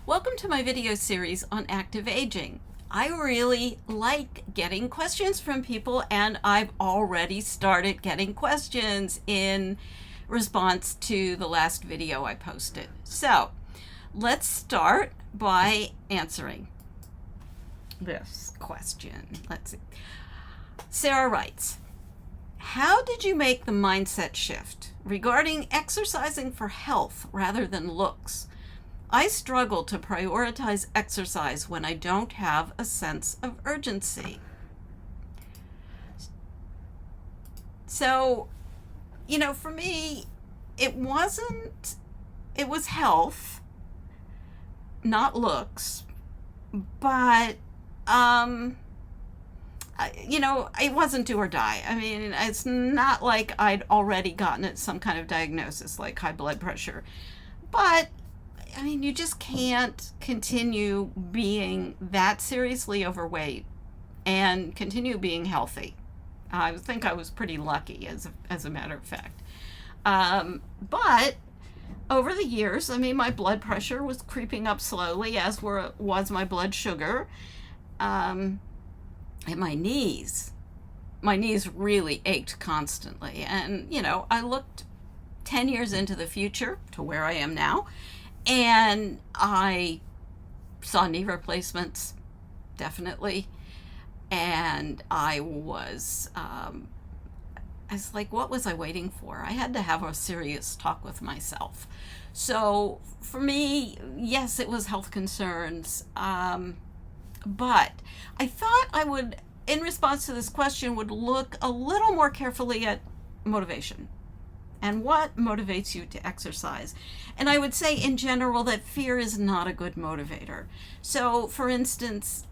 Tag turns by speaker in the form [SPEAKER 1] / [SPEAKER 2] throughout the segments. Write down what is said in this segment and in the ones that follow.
[SPEAKER 1] Welcome to my video series on active aging. I really like getting questions from people, and I've already started getting questions in response to the last video I posted. So let's start by answering this question. Let's see. Sarah writes, how did you make the mindset shift regarding exercising for health rather than looks? I struggle to prioritize exercise when I don't have a sense of urgency. So, for me, it was health, not looks, but, it wasn't do or die. I mean, it's not like I'd already gotten some kind of diagnosis like high blood pressure, but you just can't continue being that seriously overweight and continue being healthy. I think I was pretty lucky, as a matter of fact. But over the years, my blood pressure was creeping up slowly, as was my blood sugar. And my knees really ached constantly. And, I looked 10 years into the future to where I am now, and I saw knee replacements, definitely. And I was like, what was I waiting for? I had to have a serious talk with myself. So for me, yes, it was health concerns. But I thought I would, in response to this question, would look a little more carefully at motivation and what motivates you to exercise. And I would say in general that fear is not a good motivator. So for instance,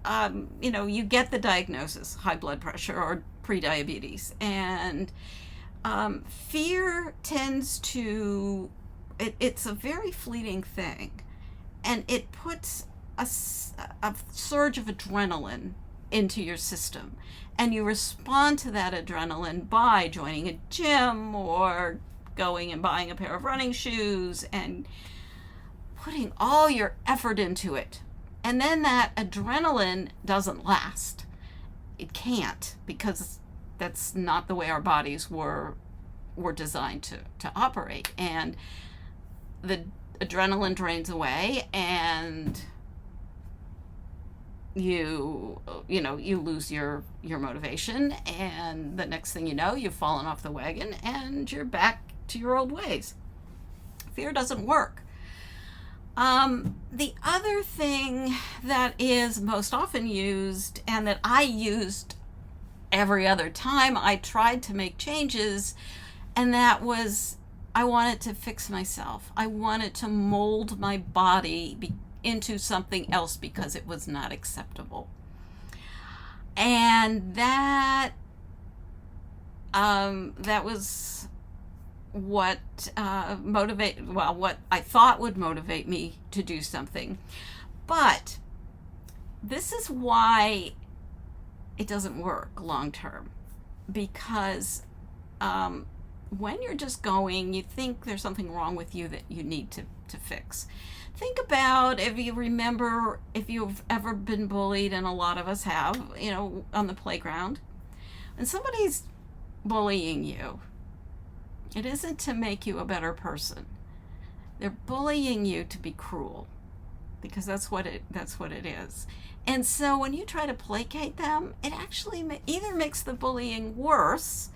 [SPEAKER 1] you get the diagnosis, high blood pressure or prediabetes, and fear tends to, it's a very fleeting thing, and it puts a surge of adrenaline into your system, and you respond to that adrenaline by joining a gym or going and buying a pair of running shoes and putting all your effort into it. And then that adrenaline doesn't last. It can't, because that's not the way our bodies were designed to operate. And the adrenaline drains away, and you lose your motivation, and the next thing you know, you've fallen off the wagon and you're back to your old ways. Fear doesn't work. The other thing that is most often used, and that I used every other time I tried to make changes, and that was, I wanted to fix myself. I wanted to mold my body into something else because it was not acceptable. And that was what what I thought would motivate me to do something. But this is why it doesn't work long term, because when you're just going, you think there's something wrong with you that you need to fix. Think about, if you remember, if you've ever been bullied, and a lot of us have, on the playground, and somebody's bullying you, it isn't to make you a better person. They're bullying you to be cruel, because that's what it is. And so when you try to placate them, it actually either makes the bullying worse,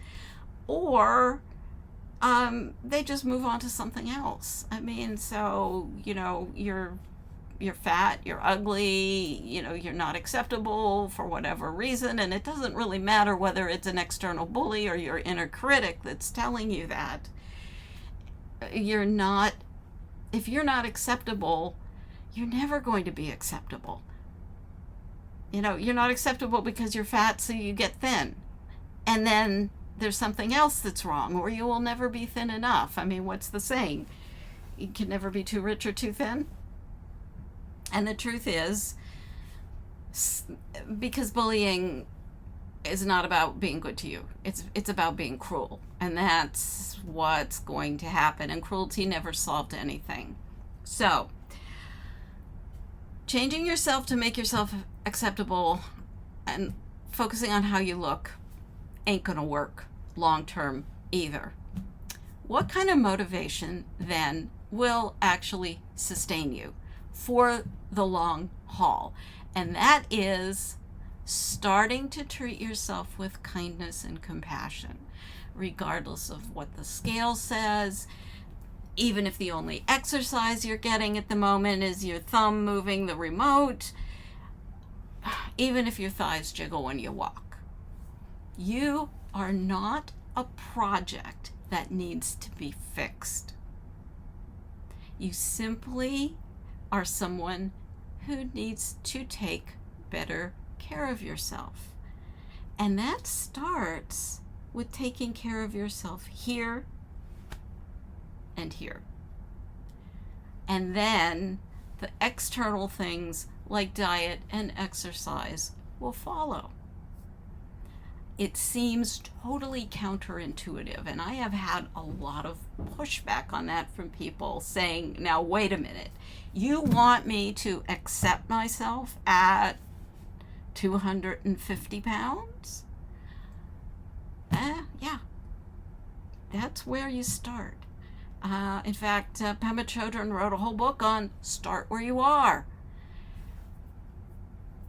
[SPEAKER 1] or they just move on to something else. So you're fat, you're ugly, you're not acceptable for whatever reason, and it doesn't really matter whether it's an external bully or your inner critic that's telling you that. If you're not acceptable, you're never going to be acceptable. You're not acceptable because you're fat, so you get thin. And then there's something else that's wrong, or you will never be thin enough. What's the saying? You can never be too rich or too thin. And the truth is, because bullying is not about being good to you. It's about being cruel. And that's what's going to happen. And cruelty never solved anything. So, Changing yourself to make yourself acceptable and focusing on how you look ain't gonna work long term either. What kind of motivation then will actually sustain you for the long haul? And that is starting to treat yourself with kindness and compassion, regardless of what the scale says. Even if the only exercise you're getting at the moment is your thumb moving the remote, even if your thighs jiggle when you walk. You are not a project that needs to be fixed. You simply are someone who needs to take better care of yourself. And that starts with taking care of yourself here and here. And then the external things like diet and exercise will follow. It seems totally counterintuitive, and I have had a lot of pushback on that from people saying, now wait a minute, you want me to accept myself at 250 pounds? Yeah, that's where you start. In fact, Pema Chodron wrote a whole book on start where you are.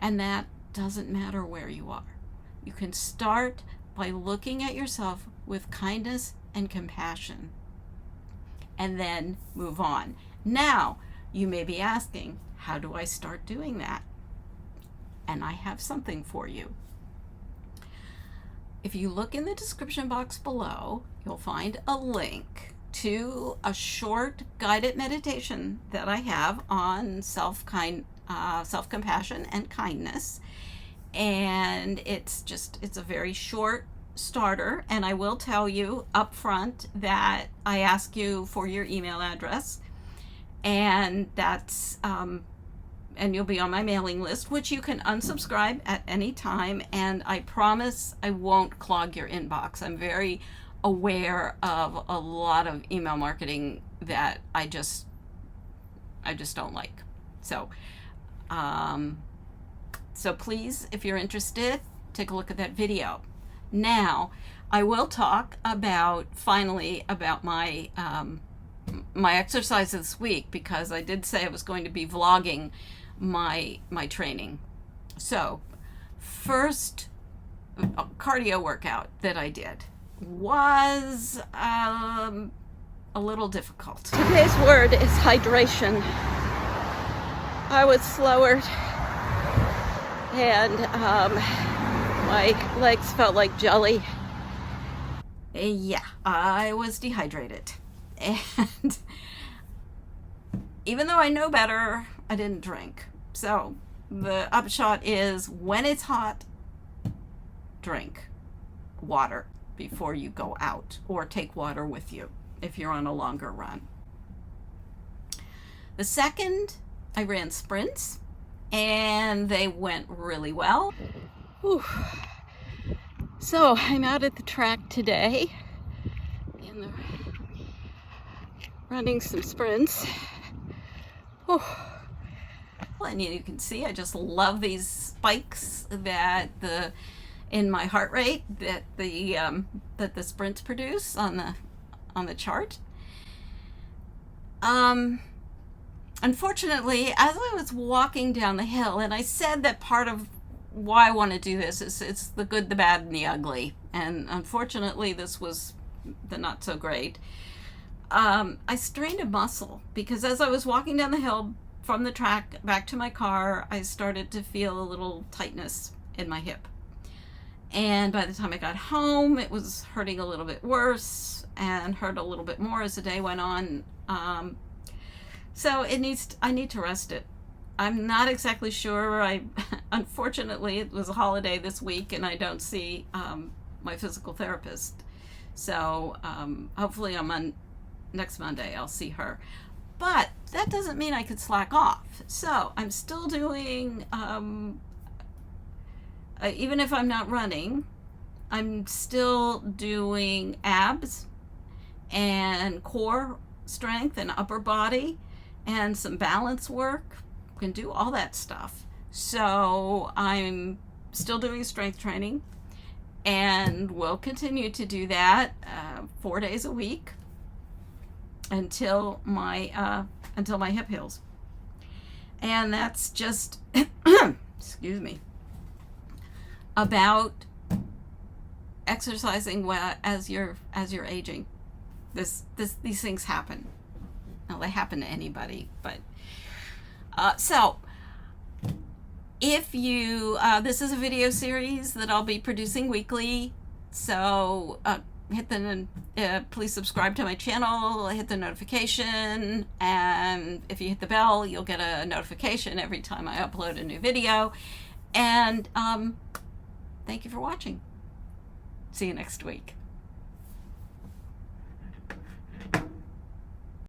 [SPEAKER 1] And that doesn't matter where you are. You can start by looking at yourself with kindness and compassion, and then move on. Now, you may be asking, how do I start doing that? And I have something for you. If you look in the description box below, you'll find a link to a short guided meditation that I have on self-compassion and kindness. And it's a very short starter. And I will tell you up front that I ask you for your email address. And that's, and you'll be on my mailing list, which you can unsubscribe at any time. And I promise I won't clog your inbox. I'm very aware of a lot of email marketing that I just don't like. So please, if you're interested, take a look at that video. Now, I will talk finally about my my exercise this week, because I did say I was going to be vlogging my training. So, first cardio workout that I did was a little difficult. Today's word is hydration. I was slower, and my legs felt like jelly. Yeah, I was dehydrated. And even though I know better, I didn't drink. So the upshot is, when it's hot, drink water before you go out, or take water with you if you're on a longer run. The second, I ran sprints, and they went really well. Whew. So I'm out at the track today, running some sprints. Whew. And you can see I just love these spikes that in my heart rate that the sprints produce on the chart. Unfortunately, as I was walking down the hill, and I said that part of why I want to do this is it's the good, the bad, and the ugly. And unfortunately, this was the not so great. I strained a muscle, because as I was walking down the hill from the track back to my car, I started to feel a little tightness in my hip. And by the time I got home, it was hurting a little bit worse and hurt a little bit more as the day went on. So I need to rest it. I'm not exactly sure. Unfortunately, it was a holiday this week, and I don't see my physical therapist. So hopefully on next Monday I'll see her. But that doesn't mean I could slack off. So I'm still doing, even if I'm not running, I'm still doing abs and core strength and upper body and some balance work. can do all that stuff. So I'm still doing strength training, and will continue to do that 4 days a week until my hip heals. And that's just excuse me, about exercising as you're aging. These things happen. Well, they happen to anybody, but so if you this is a video series that I'll be producing weekly, so please subscribe to my channel, hit the notification, and if you hit the bell, you'll get a notification every time I upload a new video. And thank you for watching. See you next week.